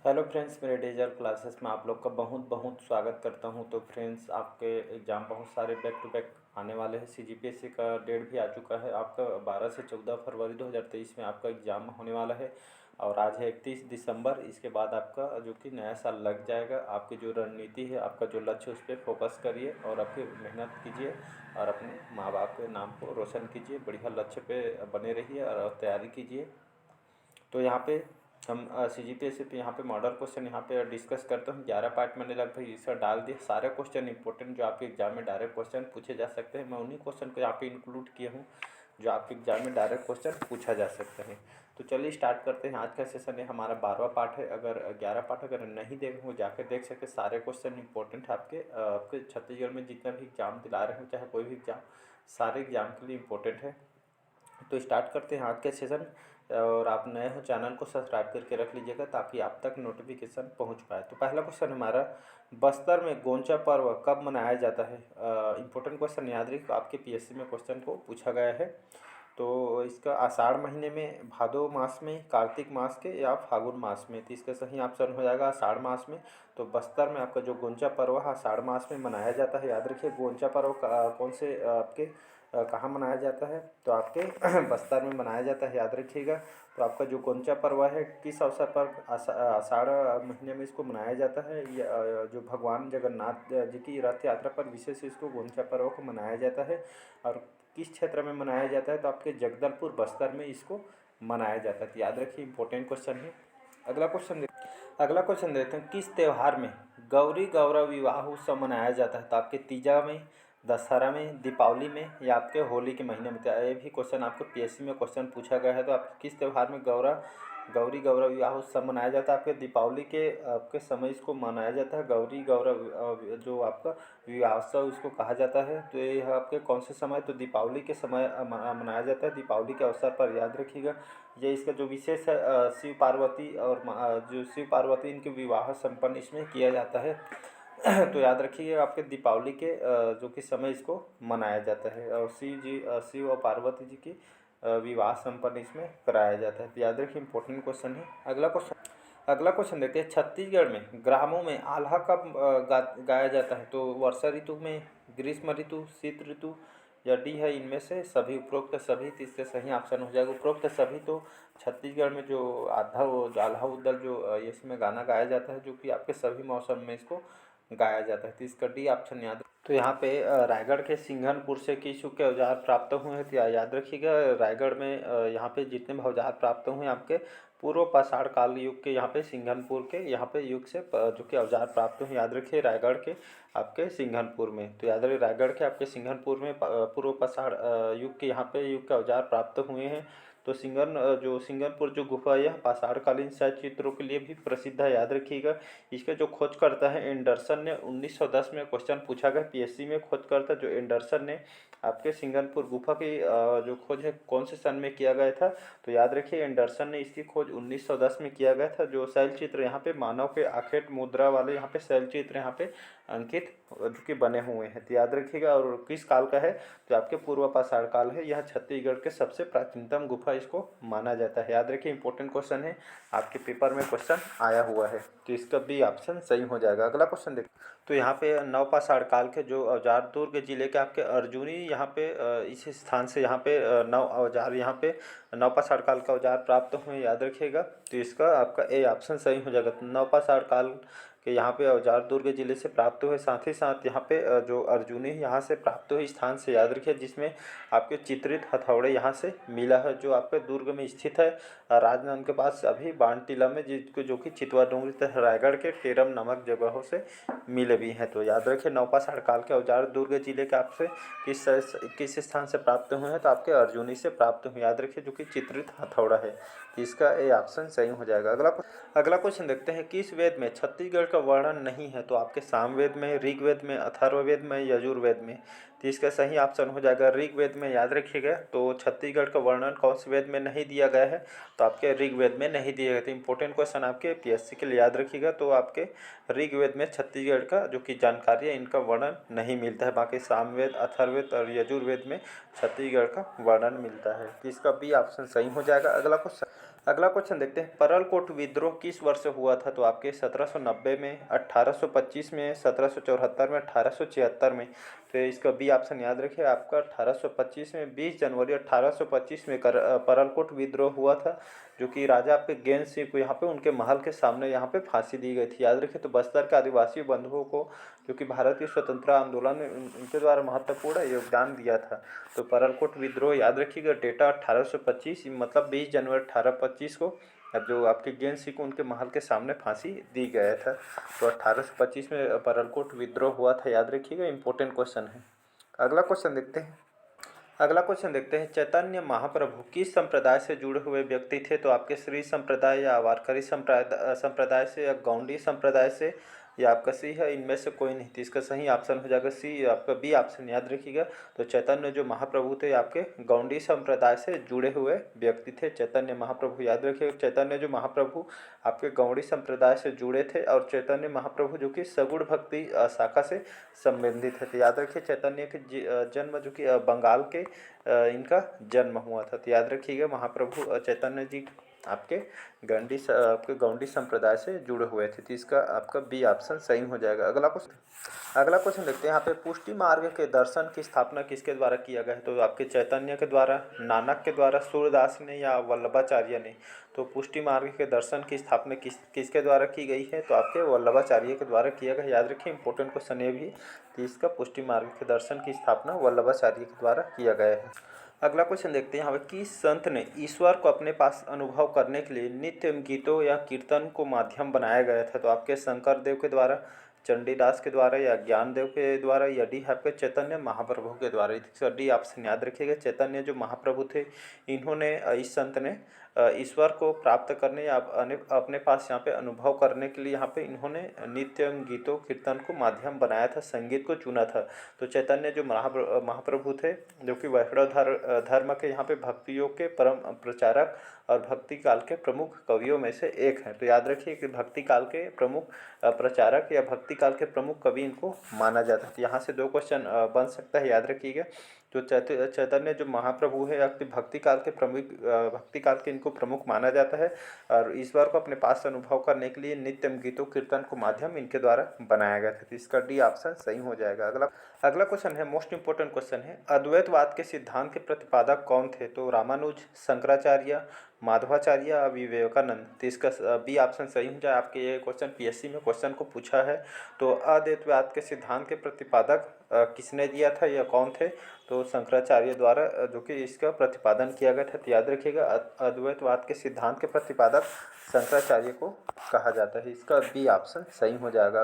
Hello friends, मेरे डेजर classes में आप लोग का बहुत बहुत स्वागत करता हूं। तो फ्रेंड्स, आपके एग्ज़ाम बहुत सारे बैक टू बैक आने वाले हैं। सीजीपीएससी का डेट भी आ चुका है। आपका 12 से 14 फरवरी 2023 में आपका एग्ज़ाम होने वाला है और आज है 31 दिसंबर। इसके बाद आपका जो कि नया साल लग जाएगा। आपकी जो रणनीति है, आपका जो लक्ष्य, उस पर फोकस करिए और अपनी मेहनत कीजिए और अपने माँ बाप के नाम को रोशन कीजिए। बढ़िया लक्ष्य पे बने रहिए और तैयारी कीजिए। तो यहाँ पे हम सीजीपीएससी पे यहाँ पे मॉडल क्वेश्चन यहाँ पे डिस्कस करते हैं। 11 पार्ट मैंने लगभग इसका डाल दिया। सारे क्वेश्चन इंपॉर्टेंट जो आपके एग्जाम में डायरेक्ट क्वेश्चन पूछे जा सकते हैं, मैं उन्हीं क्वेश्चन को यहाँ पे इंक्लूड किया हूँ जो आपके एग्जाम में डायरेक्ट क्वेश्चन पूछा जा सकता है। तो चलिए स्टार्ट करते हैं। आज का सेशन है हमारा 12वां पार्ट है। अगर 11 पार्ट अगर नहीं देखे हो जाकर देख सकते। सारे क्वेश्चन इंपॉर्टेंट है आपके छत्तीसगढ़ में जितना भी एग्जाम दिला रहे हो, चाहे कोई भी एग्जाम, सारे एग्जाम के लिए इम्पोर्टेंट है। तो स्टार्ट करते हैं आज के सेशन। और आप नए हो, चैनल को सब्सक्राइब करके रख लीजिएगा ताकि आप तक नोटिफिकेशन पहुंच पाए। तो पहला क्वेश्चन हमारा, बस्तर में गोंचा पर्व कब मनाया जाता है? इंपॉर्टेंट क्वेश्चन, याद रखिए, आपके पीएससी में क्वेश्चन को पूछा गया है। तो इसका आषाढ़ महीने में, भादो मास में, कार्तिक मास के या फागुन मास में? तो इसका सही ऑप्शन हो जाएगा आषाढ़ मास में। तो बस्तर में आपका जो गोंचा पर्व है आषाढ़ मास में मनाया जाता है। याद रखिए, गोंचा पर्व कौन से आपके कहाँ मनाया जाता है? तो आपके बस्तर में मनाया जाता है, याद रखिएगा। तो आपका जो गोंचा पर्व है किस अवसर पर आषाढ़ महीने में इसको मनाया जाता है? जो भगवान जगन्नाथ जी की रथ यात्रा पर विशेष इसको गोंचा पर्व को मनाया जाता है। और किस क्षेत्र में मनाया जाता है? तो आपके जगदलपुर बस्तर में इसको मनाया जाता है। तो याद रखिए, इंपॉर्टेंट क्वेश्चन है। अगला क्वेश्चन देखते हैं, किस त्यौहार में गौरी गौरव विवाह उत्सव मनाया जाता है? तो आपके तीजा में, दशहरा में, दीपावली में या आपके होली के महीने में? तो ये भी क्वेश्चन आपको पीएससी में क्वेश्चन पूछा गया है। तो आप किस त्यौहार में गौरी गौरव विवाह उत्सव मनाया जाता है? आपके दीपावली के आपके समय इसको मनाया जाता है। गौरी गौरव जो आपका विवाह उत्सव इसको कहा जाता है। तो ये है आपके कौन से समय? तो दीपावली के समय मनाया जाता है, दीपावली के अवसर पर, याद रखिएगा। ये इसका जो विशेष है, शिव पार्वती और जो शिव पार्वती इनके विवाह संपन्न इसमें किया जाता है। तो याद रखिए, आपके दीपावली के जो कि समय इसको मनाया जाता है और शिव और पार्वती जी की विवाह संपन्न इसमें कराया जाता है। तो याद रखिए, इंपॉर्टेंट क्वेश्चन है। अगला क्वेश्चन देखते हैं, छत्तीसगढ़ में ग्रामों में आल्हा कब गाया जाता है? तो वर्षा ऋतु में, ग्रीष्म ऋतु, शीत ऋतु या डी है इनमें से सभी, उपरोक्त सभी? तो इसका सही ऑप्शन हो जाएगा उपरोक्त सभी। तो छत्तीसगढ़ में जो आल्हा उदल जो इसमें गाना गाया जाता है, जो कि आपके सभी मौसम में इसको गाया जाता है। तो इसका डी ऑप्शन याद। तो यहाँ पे रायगढ़ के सिंघनपुर से किस युग के औजार प्राप्त हुए हैं? तो याद रखिएगा, रायगढ़ में यहाँ पे जितने भी औजार प्राप्त हुए हैं आपके पूर्व पाषाण काल युग के, यहाँ पे सिंघनपुर के यहाँ पे युग से जो कि औजार प्राप्त हुए, याद रखिए, रायगढ़ के आपके सिंघनपुर में। तो याद रखिए, रायगढ़ के आपके सिंघनपुर में पूर्व पाषाण युग के यहाँ पे युग के औजार प्राप्त हुए हैं। तो जो सिंघनपुर जो गुफा है, यह पाषाणकालीन शैल चित्रों के लिए भी प्रसिद्ध है, याद रखिएगा। इसका जो खोज करता है एंडरसन ने, 1910 में क्वेश्चन पूछा गया पीएससी में। खोज करता जो एंडरसन ने आपके सिंघनपुर गुफा की जो खोज है कौन से सन में किया गया था? तो याद रखिए, एंडरसन ने इसकी खोज 1910 में किया गया था। जो शैल चित्र यहाँ पे मानव के आखेट मुद्रा वाले यहाँ पे शैल चित्र यहाँ पे अंकित जो कि बने हुए हैं। तो याद रखिएगा, और किस काल का है? तो आपके पूर्व पाषाण काल है। यह छत्तीसगढ़ के सबसे प्राचीनतम गुफा इसको माना जाता है। याद रखिए, इंपॉर्टेंट क्वेश्चन है, आपके पेपर में क्वेश्चन आया हुआ है। तो इसका बी ऑप्शन सही हो जाएगा। अगला क्वेश्चन देखिए। तो यहाँ पे नवपाषाण काल के जो औजार, दुर्ग जिले के आपके अर्जुनी यहाँ पे इस स्थान से यहाँ पे नव औजार यहाँ पे नवपाषाण काल का औजार प्राप्त हुए, याद रखिएगा। तो इसका आपका ए ऑप्शन सही हो जाएगा। तो नवपाषाण काल के यहाँ पे औजार दुर्ग जिले से प्राप्त हुए, साथ ही साथ यहाँ पे जो अर्जुनी यहाँ से प्राप्त हुए स्थान से, याद रखिए, जिसमें आपके चित्रित हथौड़े यहाँ से मिला है, जो आपके दुर्ग में स्थित है राजनांद के पास अभी बाण टीला में, जिसको जो कि चितवा डोंगरी तथा रायगढ़ के टेरम नामक जगहों से मिले भी हैं। तो याद रखिए, नवपाषाण काल के औजार दुर्ग जिले के आपसे किस स्थान से प्राप्त हुए हैं? तो आपके अर्जुनी से प्राप्त हुए, याद रखिए, जो कि चित्रित हथौड़ा है। इसका ए ऑप्शन सही हो जाएगा। अगला क्वेश्चन देखते हैं, किस वेद में छत्तीसगढ़ का वर्णन नहीं है? तो आपके सामवेद में, ऋग्वेद में, अथर्ववेद में, यजुर्वेद में? तो इसका सही ऑप्शन हो जाएगा ऋग्वेद में, याद रखिएगा। तो छत्तीसगढ़ का वर्णन कौन से वेद में नहीं दिया गया है? तो आपके ऋग्वेद में नहीं दिया गया। तो इंपॉर्टेंट क्वेश्चन आपके पीएससी के लिए, याद रखिएगा। तो आपके ऋग्वेद में छत्तीसगढ़ का जो कि जानकारी है, इनका वर्णन नहीं मिलता है। बाकी सामवेद, अथर्ववेद और यजुर्वेद में छत्तीसगढ़ का वर्णन मिलता है। तो इसका बी ऑप्शन सही हो जाएगा। अगला क्वेश्चन देखते हैं, परलकोट विद्रोह किस वर्ष हुआ था? तो आपके 1790 में, 1825 में, 1774 में, 1876 में। तो इसका बी ऑप्शन याद रखिए आपका 1825 में। 20 जनवरी 1825 में परलकोट विद्रोह हुआ था, जो कि राजा आपके गेंद सिंह को यहाँ पे उनके महल के सामने यहाँ पे फांसी दी गई थी, याद रखिए। तो बस्तर के आदिवासी बंधुओं को, जो कि भारत की स्वतंत्रता आंदोलन में उनके द्वारा महत्वपूर्ण योगदान दिया था। तो परलकोट विद्रोह याद रखिएगा, डेटा 1825, मतलब 20 जनवरी 1825 को जो आपके गेंद सिंह को उनके महल के सामने फांसी दी गया था। तो 1825 में परलकोट विद्रोह हुआ था, याद रखिएगा, इंपॉर्टेंट क्वेश्चन है। अगला क्वेश्चन देखते हैं, चैतन्य महाप्रभु किस संप्रदाय से जुड़े हुए व्यक्ति थे? तो आपके श्री संप्रदाय या वारकरी संप्रदाय से या गौंडी संप्रदाय से, या आपका सी है इनमें से कोई नहीं। तो इसका सही ऑप्शन हो जाएगा सी, आपका बी ऑप्शन याद रखिएगा। तो चैतन्य जो महाप्रभु थे आपके गौंडी संप्रदाय से जुड़े हुए व्यक्ति थे, चैतन्य महाप्रभु, याद रखिएगा। चैतन्य जो महाप्रभु आपके गौड़ी संप्रदाय से जुड़े थे, और चैतन्य महाप्रभु जो कि सगुण भक्ति शाखा से संबंधित है। तो याद रखिए चैतन्य के जन्म जो कि बंगाल के इनका जन्म हुआ था। तो याद रखिएगा महाप्रभु चैतन्य जी आपके गौंडी संप्रदाय से जुड़े हुए थे। तो इसका आपका बी ऑप्शन सही हो जाएगा। अगला क्वेश्चन देखते हैं, यहाँ पे पुष्टि मार्ग के दर्शन की स्थापना किसके द्वारा किया गया है? तो आपके चैतन्य के द्वारा, नानक के द्वारा, सूरदास ने, या वल्लभाचार्य ने। तो पुष्टि मार्ग के दर्शन की स्थापना किसके द्वारा की गई है? तो आपके वल्लभाचार्य के द्वारा किया गया, याद रखिए, इंपॉर्टेंट क्वेश्चन ये भी। तो इसका पुष्टि मार्ग के दर्शन की स्थापना वल्लभाचार्य के द्वारा किया गया है। अगला क्वेश्चन देखते हैं, यहाँ पे किस संत ने ईश्वर को अपने पास अनुभव करने के लिए नित्य गीतों या कीर्तन को माध्यम बनाया गया था? तो आपके शंकर देव के द्वारा, चंडीदास के द्वारा, या ज्ञानदेव के द्वारा, या डी आपके चैतन्य महाप्रभु के द्वारा। इसका डी ऑप्शन याद रखिएगा। चैतन्य जो महाप्रभु थे, इन्होंने, इस संत ने ईश्वर को प्राप्त करने या अपने पास यहाँ पे अनुभव करने के लिए यहाँ पे इन्होंने नित्य गीतों कीर्तन को माध्यम बनाया था, संगीत को चुना था। तो चैतन्य जो महाप्रभु थे, जो कि वैष्णव धर्म के यहाँ पे भक्ति योग के परम प्रचारक और भक्ति काल के प्रमुख कवियों में से एक हैं। तो याद रखिए कि भक्ति काल के प्रमुख प्रचारक या भक्ति काल के प्रमुख कवि इनको माना जाता है। तो यहाँ से 2 क्वेश्चन बन सकता है, याद रखिएगा। जो चैतन्य जो महाप्रभु है आपके भक्ति काल के इनको प्रमुख माना जाता है, और ईश्वर को अपने पास अनुभव करने के लिए नित्यम गीतों कीर्तन को माध्यम इनके द्वारा बनाया गया था। तो इसका डी ऑप्शन सही हो जाएगा। अगला क्वेश्चन है, मोस्ट इंपोर्टेंट क्वेश्चन है, अद्वैतवाद के सिद्धांत के प्रतिपादक कौन थे? तो रामानुज, शंकराचार्य, माधवाचार्य, विवेकानंद। तो इसका बी ऑप्शन सही हो जाए। आपके ये क्वेश्चन पीएससी में क्वेश्चन को पूछा है। तो अद्वैतवाद के सिद्धांत के प्रतिपादक किसने दिया था या कौन थे? तो शंकराचार्य द्वारा जो कि इसका प्रतिपादन किया गया था। तो याद रखिएगा अद्वैतवाद के सिद्धांत के प्रतिपादक शंकराचार्य को कहा जाता है। इसका बी ऑप्शन सही हो जाएगा।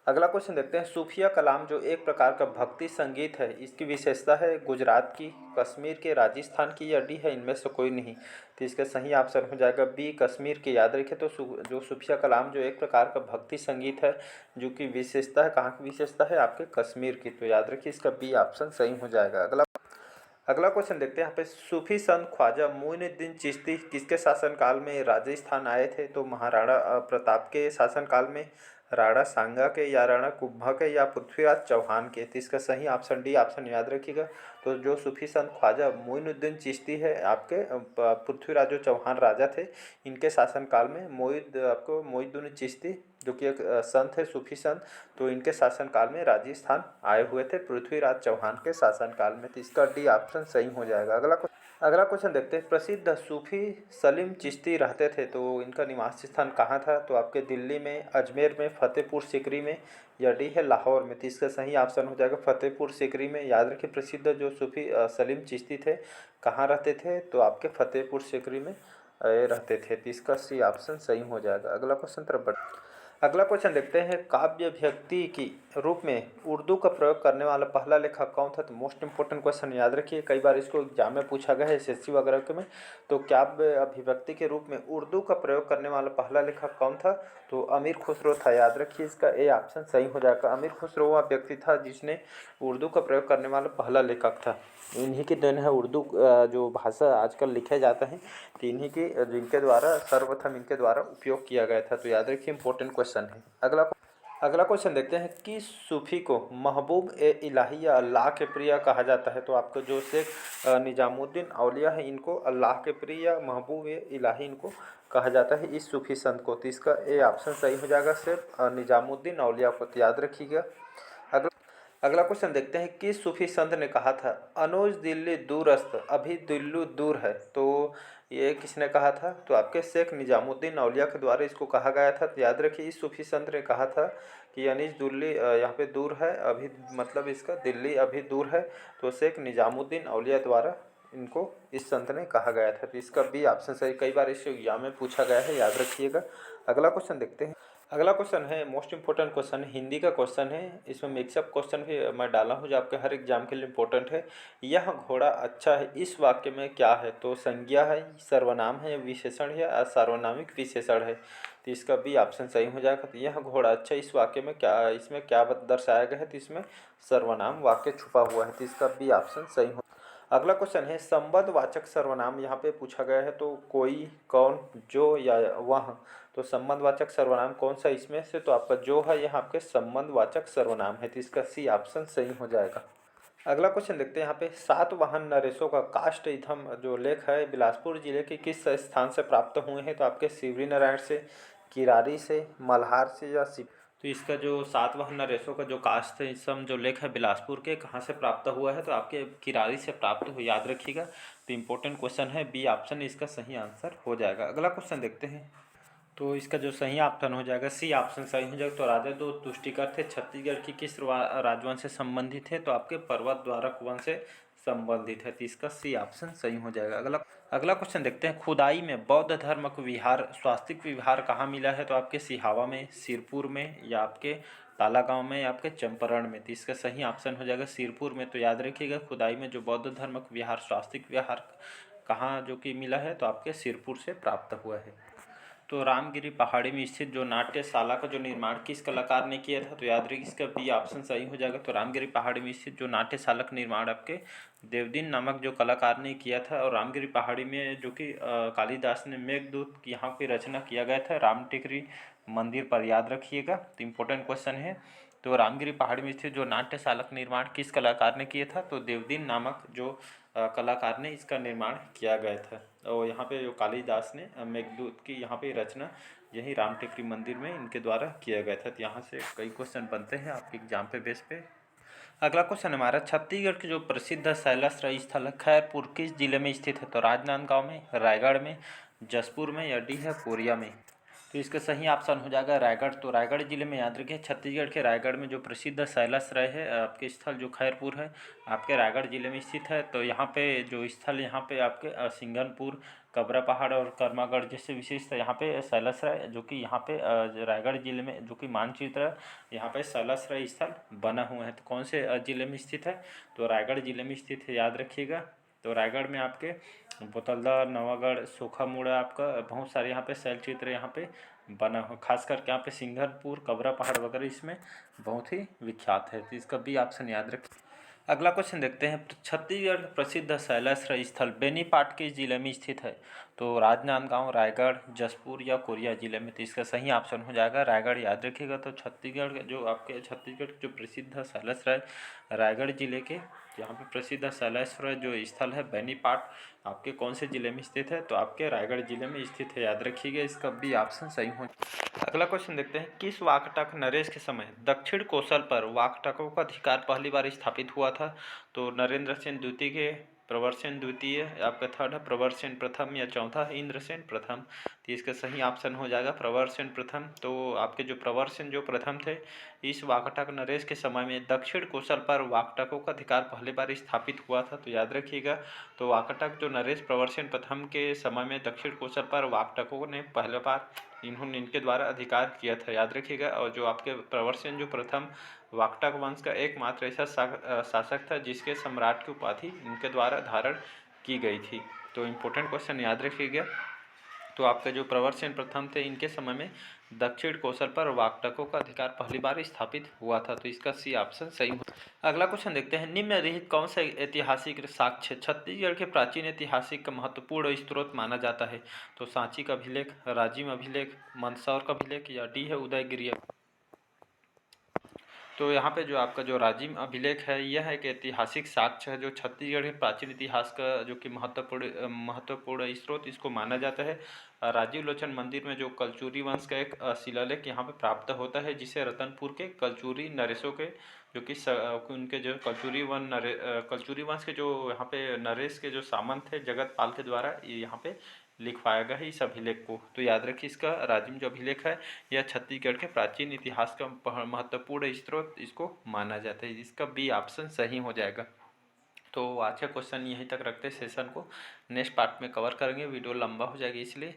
अगला क्वेश्चन देखते हैं, सूफिया कलाम जो एक प्रकार का भक्ति संगीत है, इसकी विशेषता है गुजरात की, कश्मीर के, राजस्थान की, या डी है इनमें से कोई नहीं। तो इसका सही ऑप्शन हो जाएगा बी, कश्मीर के। याद रखिए, तो जो सूफिया कलाम जो एक प्रकार का भक्ति संगीत है, जो कि विशेषता है, कहाँ की विशेषता है? आपके कश्मीर की। तो याद रखिए इसका बी ऑप्शन सही हो जाएगा। अगला क्वेश्चन देखते हैं, यहाँ पे सूफी संत ख्वाजा मोइनुद्दीन चिश्ती किसके शासनकाल में राजस्थान आए थे? तो महाराणा प्रताप के शासनकाल में, राणा सांगा के, या राणा कुंभा के, या पृथ्वीराज चौहान के। तो इसका सही ऑप्शन डी ऑप्शन याद रखिएगा। तो जो सूफी संत ख्वाजा मोइनुद्दीन चिश्ती है आपके पृथ्वीराज जो चौहान राजा थे, इनके शासनकाल में मोइनुद्दीन चिश्ती जो कि एक संत है, सूफी संत, तो इनके शासनकाल में राजस्थान आए हुए थे पृथ्वीराज चौहान के शासनकाल में। तो इसका डी ऑप्शन सही हो जाएगा। अगला क्वेश्चन देखते हैं, प्रसिद्ध सूफी सलीम चिश्ती रहते थे, तो इनका निवास स्थान कहाँ था? तो आपके दिल्ली में, अजमेर में, फतेहपुर सीकरी में, या डी है लाहौर में। तो इसका सही ऑप्शन हो जाएगा फतेहपुर सीकरी में। याद रखिए प्रसिद्ध जो सूफी सलीम चिश्ती थे कहाँ रहते थे? तो आपके फतेहपुर सीकरी में रहते थे। तो इसका सी ऑप्शन सही हो जाएगा। अगला क्वेश्चन देखते हैं, काव्य अभिव्यक्ति की रूप में उर्दू का प्रयोग करने वाला पहला लेखक कौन था? तो मोस्ट इंपोर्टेंट क्वेश्चन, याद रखिए, कई बार इसको एग्जाम में पूछा गया है, एसएससी वगैरह के में। तो काव्य अभिव्यक्ति के रूप में उर्दू का प्रयोग करने वाला पहला लेखक कौन था? तो अमीर खुसरो था। याद रखिए इसका ए ऑप्शन सही हो जाएगा। अमीर खुसरो वह व्यक्ति था जिसने उर्दू का प्रयोग करने वाला पहला लेखक था। इन्हीं की देन है उर्दू जो भाषा आजकल लिखे जाता है, तो इन्हीं की जिनके द्वारा सर्वप्रथम इनके द्वारा उपयोग किया गया था। तो याद रखिए इंपॉर्टेंट क्वेश्चन है। अगला क्वेश्चन देखते हैं कि सूफी को महबूब ए इलाही या अल्लाह के प्रिय कहा जाता है। तो आपको जो शेख निजामुद्दीन औलिया है इनको अल्लाह के प्रिय या महबूब ए इलाही इनको कहा जाता है इस सूफी संत को। तो इसका ए ऑप्शन सही हो जाएगा शेख निजामुद्दीन औलिया को, तो याद रखिएगा। अगला अगला क्वेश्चन देखते हैं कि सूफी संत ने कहा था अनुज दिल्ली दूरस्त अभी दिल्लू दूर है। तो ये किसने कहा था? तो आपके शेख निजामुद्दीन औलिया के द्वारा इसको कहा गया था। तो याद रखिए इस सूफी संत ने कहा था कि अनीस दिल्ली यहाँ पे दूर है, अभी मतलब इसका दिल्ली अभी दूर है। तो शेख निजामुद्दीन औलिया द्वारा इनको इस संत ने कहा गया था। तो इसका बी ऑप्शन सही, कई बार इस एग्जाम में पूछा गया है, याद रखिएगा। अगला क्वेश्चन देखते हैं। अगला क्वेश्चन है मोस्ट इंपॉर्टेंट क्वेश्चन है, हिंदी का क्वेश्चन है। इसमें मिक्सअप क्वेश्चन भी मैं डाला हूँ जो आपके हर एग्जाम के लिए इंपॉर्टेंट है। यह घोड़ा अच्छा है इस वाक्य में क्या है? तो संज्ञा है, सर्वनाम है, विशेषण है या सार्वनामिक विशेषण है। तो इसका बी ऑप्शन सही हो जाएगा। तो यह घोड़ा अच्छा इस वाक्य में क्या, इसमें क्या दर्शाया गया है? तो इसमें सर्वनाम वाक्य छुपा हुआ है। तो इसका बी ऑप्शन सही हो। अगला क्वेश्चन है संबंधवाचक सर्वनाम यहाँ पे पूछा गया है। तो कोई, कौन, जो या वह। तो संबंधवाचक सर्वनाम कौन सा इसमें से? तो आपका जो है यह आपके संबंधवाचक सर्वनाम है। तो इसका सी ऑप्शन सही हो जाएगा। अगला क्वेश्चन देखते हैं यहाँ पे सातवाहन नरेशों का काष्ठ ईंधन जो लेख है बिलासपुर जिले के किस स्थान से प्राप्त हुए हैं? तो आपके शिवरी नारायण से, किरारी से, मल्हार से या शिव। तो इसका जो सातवाहन नरेशों का जो काष्ठ ईंधन जो लेख है बिलासपुर के कहाँ से प्राप्त हुआ है? तो आपके किरारी से प्राप्त हो, याद रखिएगा। तो इंपॉर्टेंट क्वेश्चन है, बी ऑप्शन इसका सही आंसर हो जाएगा। अगला क्वेश्चन देखते हैं। तो इसका जो सही ऑप्शन हो जाएगा सी ऑप्शन सही हो जाएगा। तो राजा दो तुष्टिकर थे छत्तीसगढ़ की किस राजवंश से संबंधित है? तो आपके पर्वत द्वारक वंश से संबंधित है। तो इसका सी ऑप्शन सही हो जाएगा। अगला क्वेश्चन देखते हैं खुदाई में बौद्ध धर्म का विहार स्वास्तिक विहार कहाँ मिला है? तो आपके सिहावा में, सिरपुर में या आपके ताला गांव में या आपके चंपारण में। तो इसका सही ऑप्शन हो जाएगा सिरपुर में। तो याद रखिएगा खुदाई में जो बौद्ध धर्म का विहार स्वास्तिक विहार कहाँ जो कि मिला है? तो आपके सिरपुर से प्राप्त हुआ है। तो रामगिरी पहाड़ी में स्थित जो नाट्यशाला का जो निर्माण किस कलाकार ने किया था? तो याद रखिए इसका बी ऑप्शन सही हो जाएगा। तो रामगिरी पहाड़ी में स्थित जो नाट्यशाला का निर्माण आपके देवदीन नामक जो कलाकार ने किया था। और रामगिरी पहाड़ी में जो कि कालिदास ने मेघदूत यहाँ की रचना किया गया था राम टिकरी मंदिर पर, याद रखिएगा। तो इम्पोर्टेंट क्वेश्चन है। तो रामगिरी पहाड़ी में स्थित जो नाट्यशाला का निर्माण किस कलाकार ने किया था? तो देवदीन नामक जो कलाकार ने इसका निर्माण किया गया था। और यहाँ पे जो कालिदास ने मेघदूत की यहाँ पे रचना यही राम टेकरी मंदिर में इनके द्वारा किया गया था। तो यहाँ से कई क्वेश्चन बनते हैं आपके एग्जाम पे बेस पे। अगला क्वेश्चन हमारा छत्तीसगढ़ के जो प्रसिद्ध शैलाश्रय स्थल है खैरपुर किस जिले में स्थित है? तो राजनांदगांव में, रायगढ़ में, जसपुर में या डी है कोरिया में। तो इसका सही ऑप्शन हो जाएगा रायगढ़। तो रायगढ़ जिले में याद रखिए छत्तीसगढ़ के रायगढ़ में जो प्रसिद्ध शैलाश्रय है आपके स्थल जो खैरपुर है आपके रायगढ़ जिले में स्थित है। तो यहाँ पे जो स्थल यहाँ पे आपके सिंघनपुर, कबरा पहाड़ और कर्मागढ़ जैसे विशेष यहाँ पे शैलाश्रय जो कि यहाँ पे रायगढ़ जिले में जो कि मानचित्र यहाँ पे शैलाश्रय स्थल बना हुआ है। तो कौन से जिले में स्थित है? तो रायगढ़ जिले में स्थित है, याद रखिएगा। तो रायगढ़ में आपके बोतलदा, नवागढ़, सोखामुड़ा आपका बहुत सारे यहाँ पे शैल चित्र यहाँ पे बना हो, खास करके यहाँ पे सिंघनपुर, कबरा पहाड़ वगैरह इसमें बहुत ही विख्यात है। तो इसका भी ऑप्शन याद रखिए। अगला क्वेश्चन देखते हैं छत्तीसगढ़ प्रसिद्ध शैलाश्रय स्थल बेनीपाट किस जिले में स्थित है? तो राजनांदगांव, रायगढ़, जसपुर या कोरिया जिले में। तो इसका सही ऑप्शन हो जाएगा रायगढ़, याद रखिएगा। तो छत्तीसगढ़ जो आपके छत्तीसगढ़ जो प्रसिद्ध शैलाश्रय रायगढ़ जिले के यहाँ पे प्रसिद्ध शैलाश्रय जो स्थल है बेनीपाट आपके कौन से जिले में स्थित है? तो आपके रायगढ़ जिले में स्थित है, याद रखिएगा। इसका भी ऑप्शन सही हो। अगला क्वेश्चन देखते हैं किस वाकटक नरेश के समय दक्षिण कोसल पर वाकटकों का अधिकार पहली बार स्थापित हुआ था? तो नरेंद्र सेन द्वितीय के, प्रवरसेन द्वितीय, आपका थर्ड है प्रवरसेन प्रथम या चौथा है इंद्रसेन प्रथम। तो इसका सही ऑप्शन हो जाएगा प्रवरसेन प्रथम। तो आपके जो प्रवरसेन जो प्रथम थे इस वाकटक नरेश के समय में दक्षिण कोसल पर वाकटकों का अधिकार पहली बार स्थापित हुआ था। तो याद रखिएगा। तो वाकटक जो नरेश प्रवरसेन प्रथम के समय में दक्षिण कोसल पर वाकटकों ने पहली बार इन्होंने इनके द्वारा अधिकार किया था, याद रखिएगा। और जो आपके प्रवरसेन जो प्रथम वाकटक वंश का एकमात्र ऐसा शासक था जिसके सम्राट की उपाधि इनके द्वारा धारण की गई थी। तो इम्पोर्टेंट क्वेश्चन याद रखिएगा। तो आपके जो प्रवरसेन प्रथम थे इनके समय में दक्षिण कोसल पर वाकटकों का अधिकार पहली बार स्थापित हुआ था। तो इसका सी ऑप्शन सही हो। अगला क्वेश्चन देखते हैं निम्नलिखित कौन सा ऐतिहासिक साक्ष्य छत्तीसगढ़ के प्राचीन ऐतिहासिक का महत्वपूर्ण स्रोत माना जाता है? तो सांची का अभिलेख, राजिम अभिलेख, मंदसौर का अभिलेख या डी है उदयगिरी। तो यहाँ पे जो आपका जो राजिम अभिलेख है यह है कि ऐतिहासिक साक्ष्य है जो छत्तीसगढ़ के प्राचीन इतिहास का जो कि महत्वपूर्ण स्रोत इसको माना जाता है। राजीव लोचन मंदिर में जो कलचुरी वंश का एक शिलालेख यहाँ पे प्राप्त होता है, जिसे रतनपुर के कलचुरी नरेशों के जो कि उनके जो कलचुरी वंश के जो यहाँ पे नरेश के जो सामंत थे जगत पाल के द्वारा ये यहाँ पे लिखवाया गया है इस अभिलेख को। तो याद रखिए इसका राजिम जो अभिलेख है यह छत्तीसगढ़ के प्राचीन इतिहास का महत्वपूर्ण स्रोत इसको माना जाता है। इसका बी ऑप्शन सही हो जाएगा। तो आज का क्वेश्चन यहीं तक रखते हैं, सेशन को नेक्स्ट पार्ट में कवर करेंगे, वीडियो लंबा हो जाएगी इसलिए।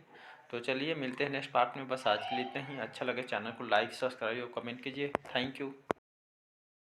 तो चलिए मिलते हैं नेक्स्ट पार्ट में, बस आज के लिए इतना ही। अच्छा लगे चैनल को लाइक सब्सक्राइब और कमेंट कीजिए। Thank you.